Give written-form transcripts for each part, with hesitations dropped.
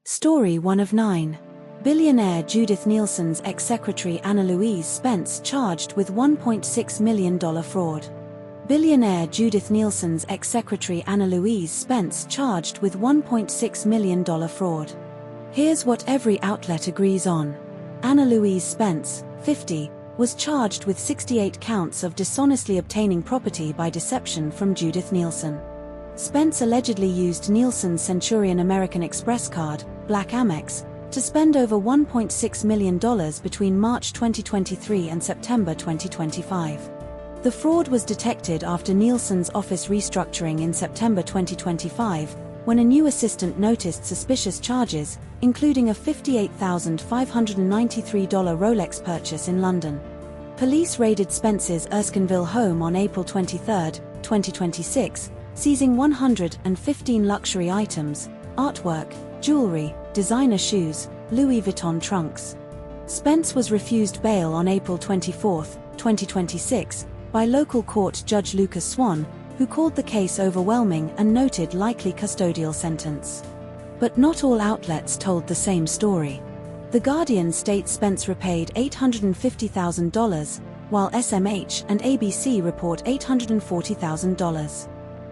Story 1 of 9. Billionaire Judith Neilson's ex-secretary Annalouise Spence charged with $1.6 million fraud. Billionaire Judith Neilson's ex-secretary Annalouise Spence charged with $1.6 million fraud. Here's what every outlet agrees on. Annalouise Spence, 50, was charged with 68 counts of dishonestly obtaining property by deception from Judith Neilson. Spence allegedly used Neilson's Centurion American Express card, Black Amex, to spend over $1.6 million between March 2023 and September 2025. The fraud was detected after Neilson's office restructuring in September 2025, when a new assistant noticed suspicious charges, including a $58,593 Rolex purchase in London. Police raided Spence's Erskineville home on April 23, 2026, seizing 115 luxury items, artwork, jewelry, designer shoes, Louis Vuitton trunks. Spence was refused bail on April 24, 2026, by local court Judge Lucas Swan, who called the case overwhelming and noted likely custodial sentence. But not all outlets told the same story. The Guardian states Spence repaid $850,000, while SMH and ABC report $840,000.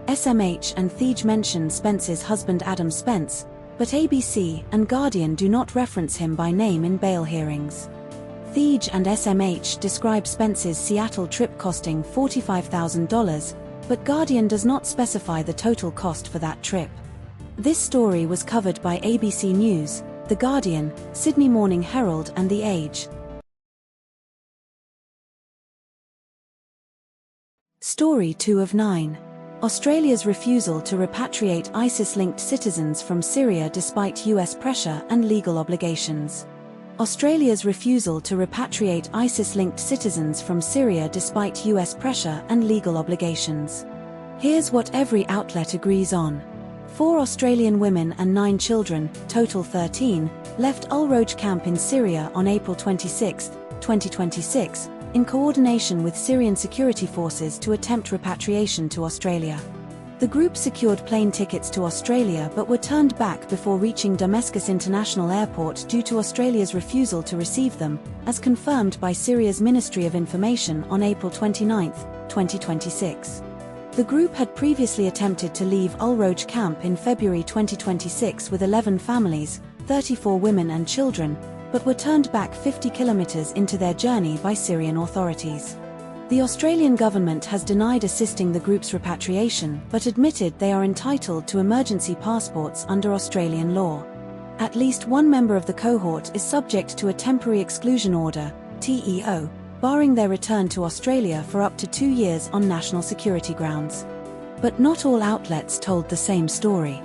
SMH and Thege mention Spence's husband Adam Spence, but ABC and Guardian do not reference him by name in bail hearings. Thege and SMH describe Spence's Seattle trip costing $45,000, but Guardian does not specify the total cost for that trip. This story was covered by ABC News, The Guardian, Sydney Morning Herald and The Age. Story 2 of 9. Australia's refusal to repatriate ISIS-linked citizens from Syria despite US pressure and legal obligations. Australia's refusal to repatriate ISIS-linked citizens from Syria despite US pressure and legal obligations. Here's what every outlet agrees on. 4 Australian women and 9 children, total 13, left Al Roj camp in Syria on April 26, 2026, in coordination with Syrian security forces to attempt repatriation to Australia. The group secured plane tickets to Australia but were turned back before reaching Damascus International Airport due to Australia's refusal to receive them, as confirmed by Syria's Ministry of Information on April 29, 2026. The group had previously attempted to leave Al Roj camp in February 2026 with 11 families, 34 women and children, but were turned back 50 kilometers into their journey by Syrian authorities. The Australian government has denied assisting the group's repatriation but admitted they are entitled to emergency passports under Australian law. At least one member of the cohort is subject to a temporary exclusion order, TEO, barring their return to Australia for up to 2 years on national security grounds. But not all outlets told the same story.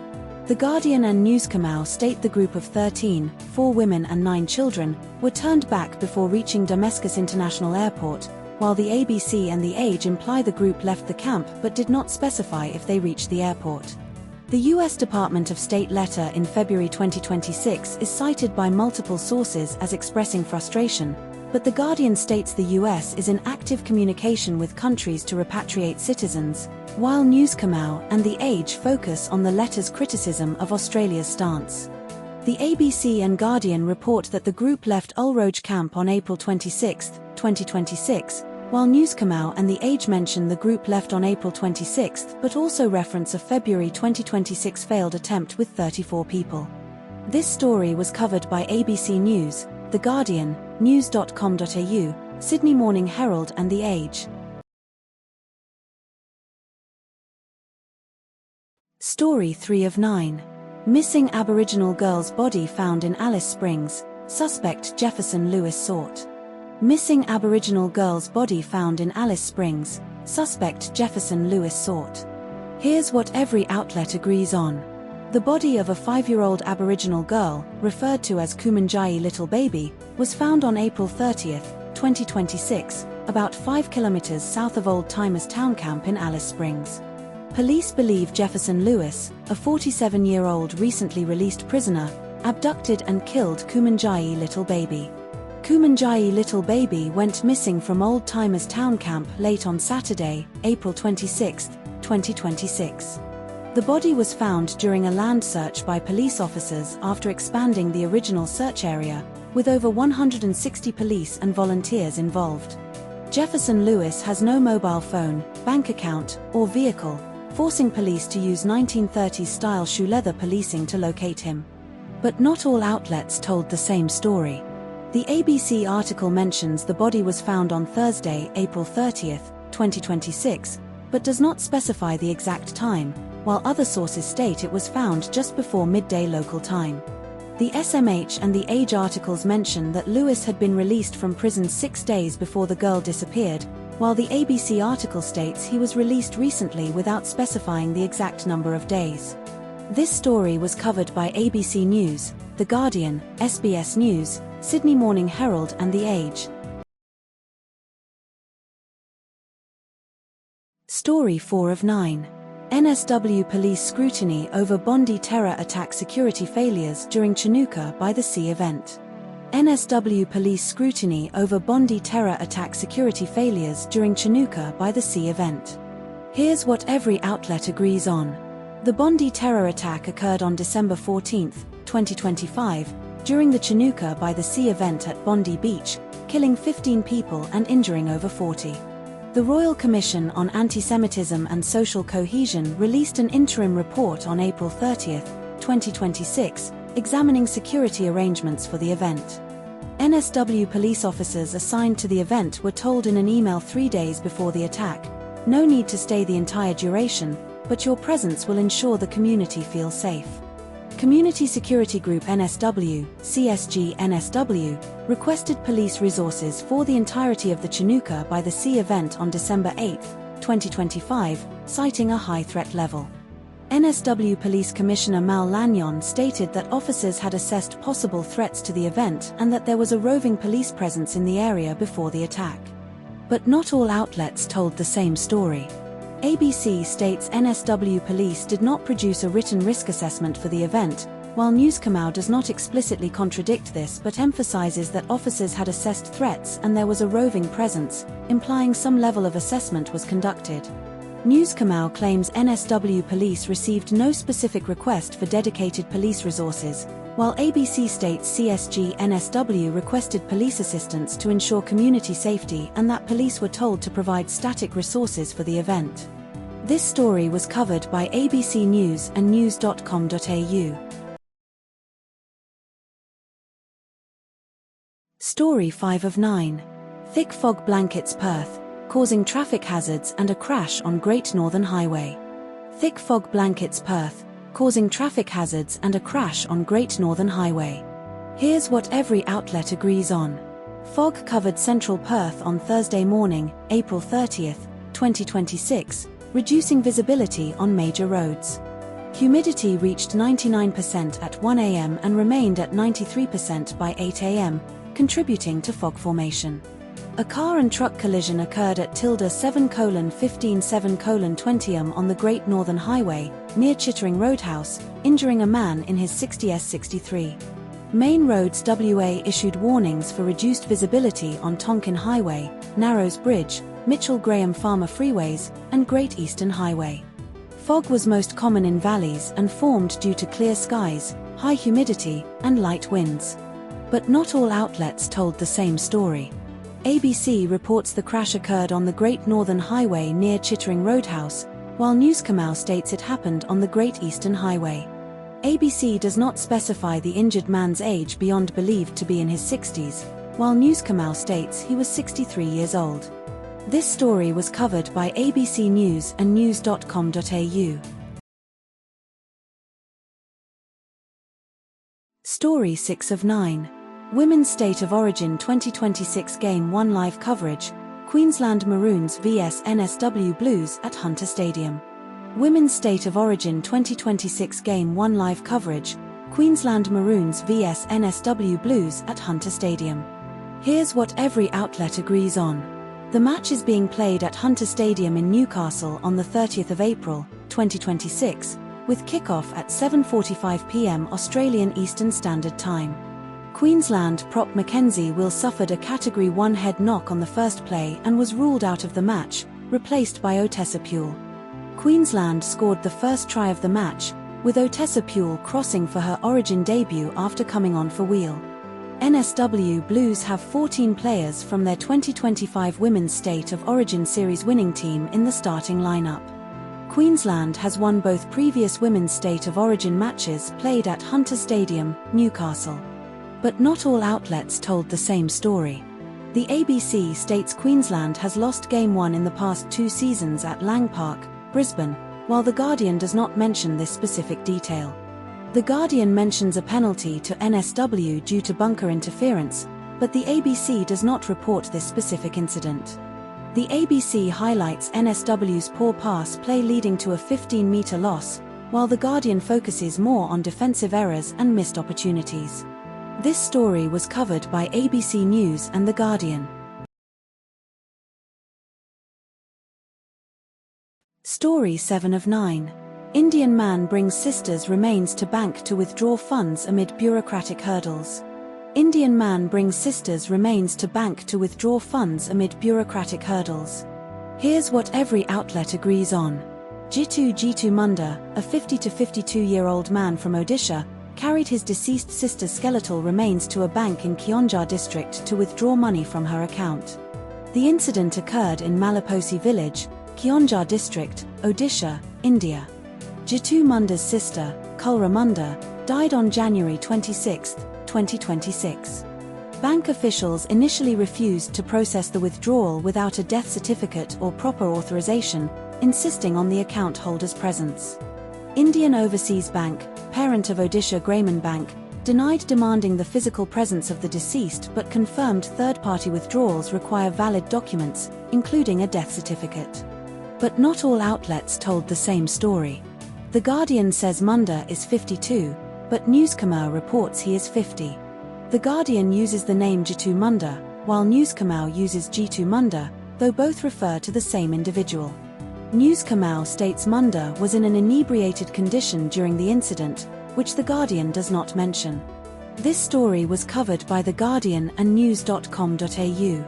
The Guardian and Newscomau state the group of 13, 4 women and 9 children, were turned back before reaching Damascus International Airport, while the ABC and The Age imply the group left the camp but did not specify if they reached the airport. The U.S. Department of State letter in February 2026 is cited by multiple sources as expressing frustration, but The Guardian states the U.S. is in active communication with countries to repatriate citizens, while Newscomau and The Age focus on the letter's criticism of Australia's stance. The ABC and Guardian report that the group left Al Roj camp on April 26, 2026, while Newscomau and The Age mention the group left on April 26 but also reference a February 2026 failed attempt with 34 people. This story was covered by ABC News, The Guardian, news.com.au, Sydney Morning Herald and The Age. Story 3 of 9. Missing Aboriginal girl's body found in Alice Springs, suspect Jefferson Lewis sought. Missing Aboriginal girl's body found in Alice Springs, suspect Jefferson Lewis sought. Here's what every outlet agrees on. The body of a 5-year-old Aboriginal girl, referred to as Kumanjayi Little Baby, was found on April 30, 2026, about 5 kilometers south of Old Timers Town Camp in Alice Springs. Police believe Jefferson Lewis, a 47-year-old recently released prisoner, abducted and killed Kumanjayi Little Baby. Kumanjayi Little Baby went missing from Old Timers Town Camp late on Saturday, April 26, 2026. The body was found during a land search by police officers after expanding the original search area, with over 160 police and volunteers involved. Jefferson Lewis has no mobile phone, bank account, or vehicle, forcing police to use 1930s-style shoe-leather policing to locate him. But not all outlets told the same story. The ABC article mentions the body was found on Thursday, April 30, 2026, but does not specify the exact time, while other sources state it was found just before midday local time. The SMH and The Age articles mention that Lewis had been released from prison 6 days before the girl disappeared, while the ABC article states he was released recently without specifying the exact number of days. This story was covered by ABC News, The Guardian, SBS News, Sydney Morning Herald and The Age. Story 4 of 9. NSW Police scrutiny over Bondi terror attack security failures during Chanukah by the Sea event. NSW Police scrutiny over Bondi terror attack security failures during Chanukah by the Sea event. Here's what every outlet agrees on. The Bondi terror attack occurred on December 14, 2025, during the Chanukah by the Sea event at Bondi Beach, killing 15 people and injuring over 40. The Royal Commission on Anti-Semitism and Social Cohesion released an interim report on April 30, 2026, examining security arrangements for the event. NSW police officers assigned to the event were told in an email 3 days before the attack, "No need to stay the entire duration, but your presence will ensure the community feels safe." Community Security Group NSW, CSG NSW, requested police resources for the entirety of the Chanukah by the Sea event on December 8, 2025, citing a high threat level. NSW Police Commissioner Mal Lanyon stated that officers had assessed possible threats to the event and that there was a roving police presence in the area before the attack. But not all outlets told the same story. ABC states NSW Police did not produce a written risk assessment for the event, while Newscomau does not explicitly contradict this but emphasizes that officers had assessed threats and there was a roving presence, implying some level of assessment was conducted. Newscomau claims NSW Police received no specific request for dedicated police resources, while ABC states CSG NSW requested police assistance to ensure community safety and that police were told to provide static resources for the event. This story was covered by ABC News and news.com.au. Story 5 of 9. Thick fog blankets Perth, causing traffic hazards and a crash on Great Northern Highway. Thick fog blankets Perth, causing traffic hazards and a crash on Great Northern Highway. Here's what every outlet agrees on. Fog covered central Perth on Thursday morning, April 30, 2026, reducing visibility on major roads. Humidity reached 99% at 1 a.m. and remained at 93% by 8 a.m., contributing to fog formation. A car and truck collision occurred at tilde 7:15:7:20 on the Great Northern Highway, near Chittering Roadhouse, injuring a man in his 60s63. Main Roads WA issued warnings for reduced visibility on Tonkin Highway, Narrows Bridge, Mitchell-Graham Farmer Freeways, and Great Eastern Highway. Fog was most common in valleys and formed due to clear skies, high humidity, and light winds. But not all outlets told the same story. ABC reports the crash occurred on the Great Northern Highway near Chittering Roadhouse, while Newscomau states it happened on the Great Eastern Highway. ABC does not specify the injured man's age beyond believed to be in his 60s, while Newscomau states he was 63 years old. This story was covered by ABC News and news.com.au. Story 6 of 9. Women's State of Origin 2026 Game 1 live coverage, Queensland Maroons vs NSW Blues at Hunter Stadium. Women's State of Origin 2026 Game 1 live coverage, Queensland Maroons vs NSW Blues at Hunter Stadium. Here's what every outlet agrees on. The match is being played at Hunter Stadium in Newcastle on the 30th of April, 2026, with kickoff at 7:45 p.m. Australian Eastern Standard Time. Queensland prop Mackenzie Will suffered a Category 1 head knock on the first play and was ruled out of the match, replaced by Otessa Puel. Queensland scored the first try of the match, with Otessa Puhle crossing for her Origin debut after coming on for wheel. NSW Blues have 14 players from their 2025 Women's State of Origin Series winning team in the starting lineup. Queensland has won both previous Women's State of Origin matches played at Hunter Stadium, Newcastle. But not all outlets told the same story. The ABC states Queensland has lost Game 1 in the past 2 seasons at Lang Park, Brisbane, while The Guardian does not mention this specific detail. The Guardian mentions a penalty to NSW due to bunker interference, but the ABC does not report this specific incident. The ABC highlights NSW's poor pass play leading to a 15-metre loss, while The Guardian focuses more on defensive errors and missed opportunities. This story was covered by ABC News and The Guardian. Story 7 of 9. Indian man brings sister's remains to bank to withdraw funds amid bureaucratic hurdles. Indian man brings sister's remains to bank to withdraw funds amid bureaucratic hurdles. Here's what every outlet agrees on. Jitu Munda, a 50 to 52-year-old man from Odisha, carried his deceased sister's skeletal remains to a bank in Kionjar district to withdraw money from her account. The incident occurred in Malaposi village, Kionjar district, Odisha, India. Jitu Munda's sister, Kulra Munda, died on January 26, 2026. Bank officials initially refused to process the withdrawal without a death certificate or proper authorization, insisting on the account holder's presence. Indian Overseas Bank, parent of Odisha Grameen Bank, denied demanding the physical presence of the deceased but confirmed third-party withdrawals require valid documents, including a death certificate. But not all outlets told the same story. The Guardian says Munda is 52, but Newskamau reports he is 50. The Guardian uses the name Jitu Munda, while Newskamau uses Jitu Munda, though both refer to the same individual. Newskamau states Munda was in an inebriated condition during the incident, which The Guardian does not mention. This story was covered by The Guardian and news.com.au.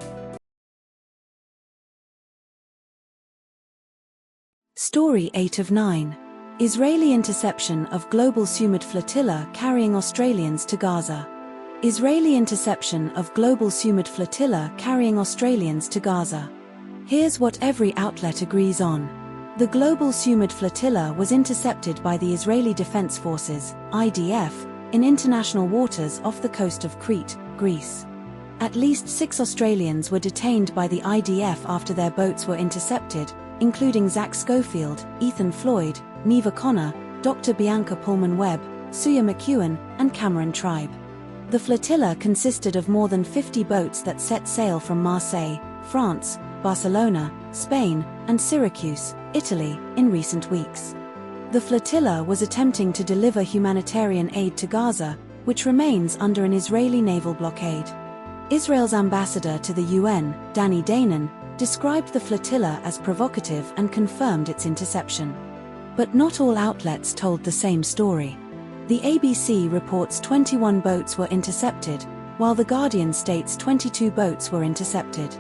Story 8 of 9. Israeli interception of global Sumud flotilla carrying Australians to Gaza. Israeli interception of global Sumud flotilla carrying Australians to Gaza. Here's what every outlet agrees on. The global Sumud flotilla was intercepted by the Israeli Defense Forces, IDF, in international waters off the coast of Crete, Greece. At least 6 Australians were detained by the IDF after their boats were intercepted, including Zach Schofield, Ethan Floyd, Neva Connor, Dr. Bianca Pullman-Webb, Suya McEwen, and Cameron Tribe. The flotilla consisted of more than 50 boats that set sail from Marseille, France, Barcelona, Spain, and Syracuse, Italy, in recent weeks. The flotilla was attempting to deliver humanitarian aid to Gaza, which remains under an Israeli naval blockade. Israel's ambassador to the UN, Danny Danon, described the flotilla as provocative and confirmed its interception. But not all outlets told the same story. The ABC reports 21 boats were intercepted, while The Guardian states 22 boats were intercepted.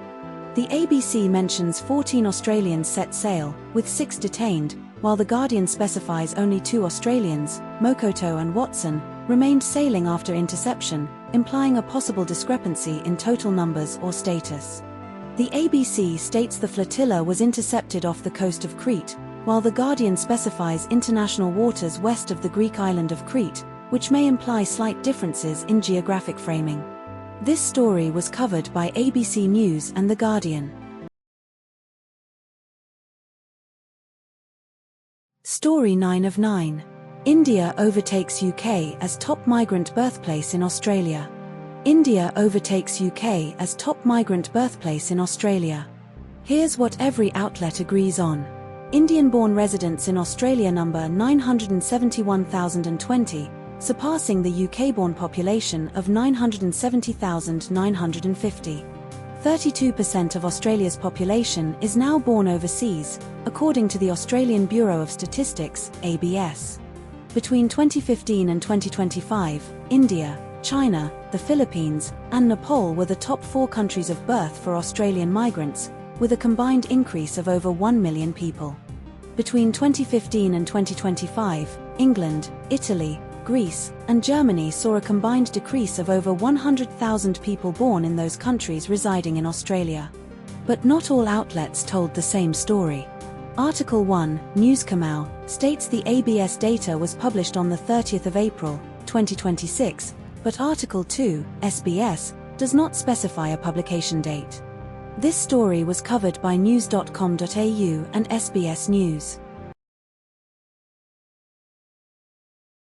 The ABC mentions 14 Australians set sail, with 6 detained, while The Guardian specifies only 2 Australians, Mokoto and Watson, remained sailing after interception, implying a possible discrepancy in total numbers or status. The ABC states the flotilla was intercepted off the coast of Crete, while The Guardian specifies international waters west of the Greek island of Crete, which may imply slight differences in geographic framing. This story was covered by ABC News and The Guardian. Story 9 of 9. India overtakes UK as top migrant birthplace in Australia. India overtakes UK as top migrant birthplace in Australia. Here's what every outlet agrees on. Indian-born residents in Australia number 971,020, surpassing the UK-born population of 970,950. 32% of Australia's population is now born overseas, according to the Australian Bureau of Statistics, ABS. Between 2015 and 2025, India, China, the Philippines, and Nepal were the top 4 countries of birth for Australian migrants, with a combined increase of over 1 million people. Between 2015 and 2025, England, Italy, Greece, and Germany saw a combined decrease of over 100,000 people born in those countries residing in Australia. But not all outlets told the same story. Article 1, News Kamau, states the ABS data was published on the 30th of April, 2026, but Article 2, SBS, does not specify a publication date. This story was covered by news.com.au and SBS News.